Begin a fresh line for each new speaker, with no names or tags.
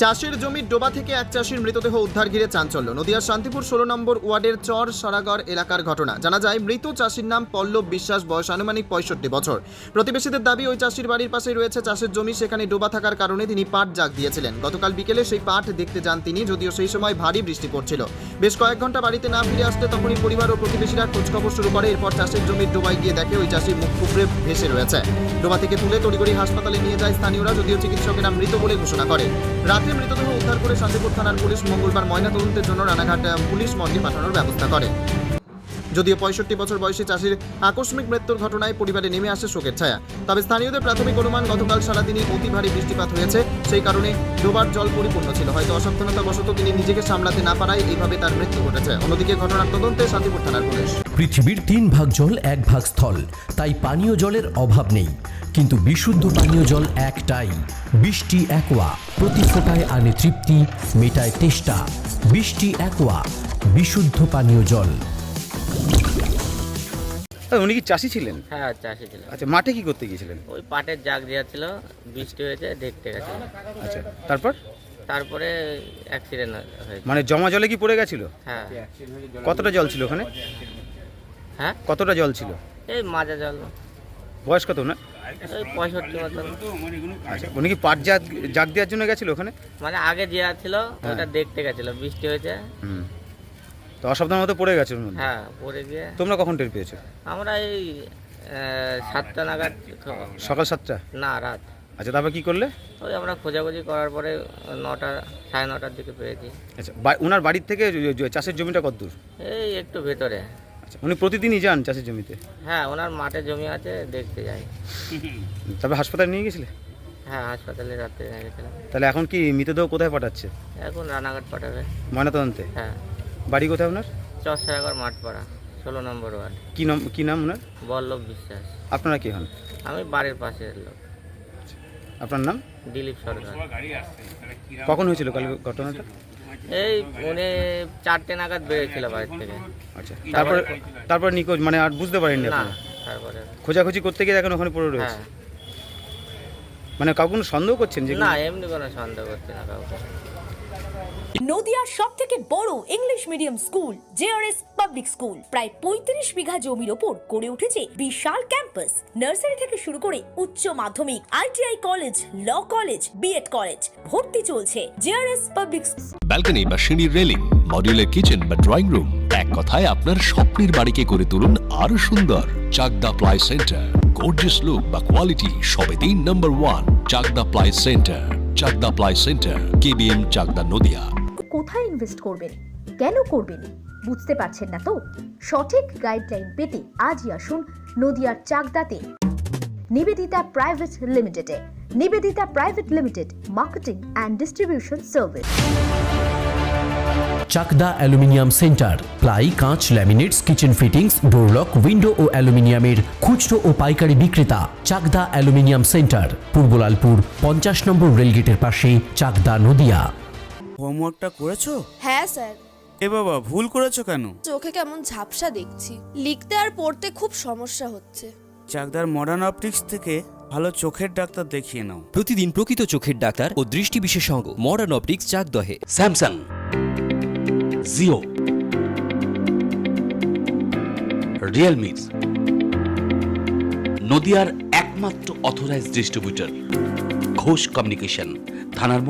চাষের জমির ডোবা থেকে এক চাষির মৃতদেহ উদ্ধার ঘিরে চাঞ্চল্য। নদিয়ার শান্তিপুর 16 নম্বর ওয়ার্ডের চর সরাগড় এলাকার ঘটনা। জানা যায়, মৃত চাষির নাম পল্লব বিশ্বাস, বয়স আনুমানিক 65 বছর। প্রতিবেশীদের দাবি, ওই চাষির বাড়ির পাশেই রয়েছে চাষের জমি, সেখানে ডোবা থাকার কারণে তিনি পাট জাগ দিয়েছিলেন। গতকাল বিকেলে সেই পাট দেখতে যান তিনি, যদিও সেই সময় ভারী বৃষ্টি পড়ছিল। বেশ কয়েক ঘন্টা বাড়িতে না ফিরে আসতে তখনই পরিবার ও প্রতিবেশীরা খোঁজখবর শুরু করে। এরপর চাষের জমির ডোবায় গিয়ে দেখে ওই চাষি মুখ কুপড়ে ভেসে রয়েছে। ডোবা থেকে তুলে তড়িঘড়ি হাসপাতালে নিয়ে যায় স্থানীয়রা, যদিও চিকিৎসকেরা মৃত বলে ঘোষণা করে। রাতে মৃতদেহ উদ্ধার করে শান্তিপুর থানার পুলিশ মঙ্গলবার ময়নাতদন্তের জন্য রানাঘাট পুলিশ মর্গে পাঠানোর ব্যবস্থা করে। যদিও 65 বছর বয়সী চাষির আকস্মিক মৃত্যুর ঘটনায় পরিবারে নেমে আসে শোকের ছায়া। তবে স্থানীয়দের প্রাথমিক অনুমান, গতকাল সারাদিনই অতি ভারী বৃষ্টিপাত হয়েছে, সেই কারণে ডোবার জল পরিপূর্ণ ছিল। হয়তো অসাবধানতাবশত তিনি নিজেকে সামলাতে না পারায় এইভাবে তার মৃত্যু ঘটেছে। অন্যদিকে ঘটনার তদন্তে শান্তিপুর থানার পুলিশ।
পৃথিবীর 3 ভাগ জল 1 ভাগ স্থল, তাই পানীয় জলের অভাব নেই। কিন্তু বিশুদ্ধ পানীয় জল একটাই, বৃষ্টি অ্যাকোয়া। প্রতি ফোঁটায় আনে তৃপ্তি, মেটায় তেষ্টা। বৃষ্টি অ্যাকোয়া, বিশুদ্ধ পানীয় জল।
উনি কি চাষি ছিলেন?
হ্যাঁ, চাষি ছিল।
আচ্ছা, মাঠে কি করতে গিয়েছিলেন?
ওই পাটের জাগ দেওয়া ছিল, বৃষ্টি হয়েছে, দেখতে গেছে।
আচ্ছা, তারপরে
অ্যাক্সিডেন্ট হয়েছে।
মানে জমা জলে কি পড়ে গেছিল?
হ্যাঁ।
কতটা জল ছিল ওখানে?
হ্যাঁ,
কতটা জল ছিল?
এই মাজা জল।
বয়স কত না?
ওই 65 মতন।
আচ্ছা, উনি কি পাট জাগ দেওয়ার জন্য গেছিল ওখানে?
মানে আগে দেওয়া ছিল, ওটা দেখতে গেছিল, বৃষ্টি হয়েছে।
তো অসাবধান মতো পড়ে গেছে ওর মধ্যে?
হ্যাঁ, পড়ে গিয়ে।
তোমরা কখন টের পেয়েছো?
আমরা এই 7টা নাগাদ।
সকাল 7টা?
না, রাত।
আচ্ছা, তারপর কি করলে?
ওই আমরা খোঁজাখুঁজি করার পরে 9টা, 9:30টার দিকে পেয়েছি।
আচ্ছা, ওনার বাড়ির থেকে চাষের জমিটা কত দূর?
এই একটু ভেতরে।
আচ্ছা, উনি প্রতিদিনই যান চাষের জমিতে?
হ্যাঁ, ওনার মাঠে জমি আছে, দেখতে যাই।
তবে হাসপাতালে নিয়ে গেছিলে?
হ্যাঁ, হাসপাতালে রাত্রে নিয়ে গেছিলাম।
তাহলে এখন কি মৃতদেহ কোথায় পাঠাচ্ছে?
এখন রানাঘাট পাঠাবে
ময়নাতদন্তে?
হ্যাঁ।
বাড়ি কোথায় ওনার?
চরসরাগড় মাঠপাড়া, 16 নম্বর ওয়ার্ড।
কি নাম ওনার?
বল্লভ বিশ্বাস।
আপনারা কি হন?
আমি বাড়ির পাশের লোক।
আপনার নাম?
দিলীপ সরকার।
কখন হয়েছিল কাল ঘটনাটা?
এই উনি 4টে নাগাদ বেরিয়েছিল বাড়ি থেকে।
আচ্ছা, তারপর নিখোঁজ, মানে আর বুঝতে পারেননি
না,
আপনারা?
তারপরে
খোঁজাখুঁজি করতে গিয়ে দেখেন ওখানে পড়ে রয়েছে।
হ্যাঁ।
মানে কাউকে কোনো সন্দেহ করছেন যে?
না, এমনি কোনো সন্দেহ করছি না কাউকে।
নদিয়ার সবথেকে বড় English medium school JRS public school, প্রায় 35 বিঘা জমির ওপর গড়ে উঠেছে বিশাল ক্যাম্পাস। নার্সারি থেকে শুরু করে উচ্চ মাধ্যমিক, ITI college, law college, BEd college, ভর্তি চলছে জেআরএস পাবলিক।
ব্যালকনি বা সিঁড়ির রেলিং, মডিউলার কিচেন বা ড্রয়িং রুম, এক কথায় আপনার স্বপ্নের বাড়িকে করে তুলুন আরো সুন্দর। Chakdaha ply centre, gorgeous look বা কোয়ালিটি সবে 3 number 1 Chakdaha ply centre. Chakdaha ply centre, KBM, Chakdaha, Nadia.
কোথায় ইনভেস্ট করবেন, কেন করবেন, বুঝতে পারছেন না তো? সঠিক গাইডলাইন পেতে আজই আসুন নদিয়ার চাকদাতে নিবেদিতা প্রাইভেট লিমিটেডে। Nivedita private limited, marketing and distribution service.
Chakda aluminium centre, ply, কাঁচ, laminates, kitchen fittings, door lock, window ও অ্যালুমিনিয়ামের খুচরো ও পাইকারি বিক্রেতা। Chakda aluminium centre, Purbalalpur 50 number রেলগেটের পাশে, চাকদা, নদিয়া।
হোমওয়ার্কটা করেছো?
হ্যাঁ স্যার।
এ বাবা, ভুল করেছো কেন?
চোখে কেমন ঝাপসা দেখছি, লিখতে আর পড়তে খুব সমস্যা হচ্ছে।
চাকদার মডার্ন অপটিক্স থেকে ভালো চোখের ডাক্তার দেখিয়ে নাও।
প্রতিদিন প্রকৃত চোখের ডাক্তার ও দৃষ্টি বিশেষজ্ঞ মডার্ন অপটিক্স, চাকদহে।
স্যামসাং, জিও, রিয়েলমি, নদিয়ার একমাত্র অথরাইজড ডিস্ট্রিবিউটর ঘোষ কমিউনিকেশন, থানার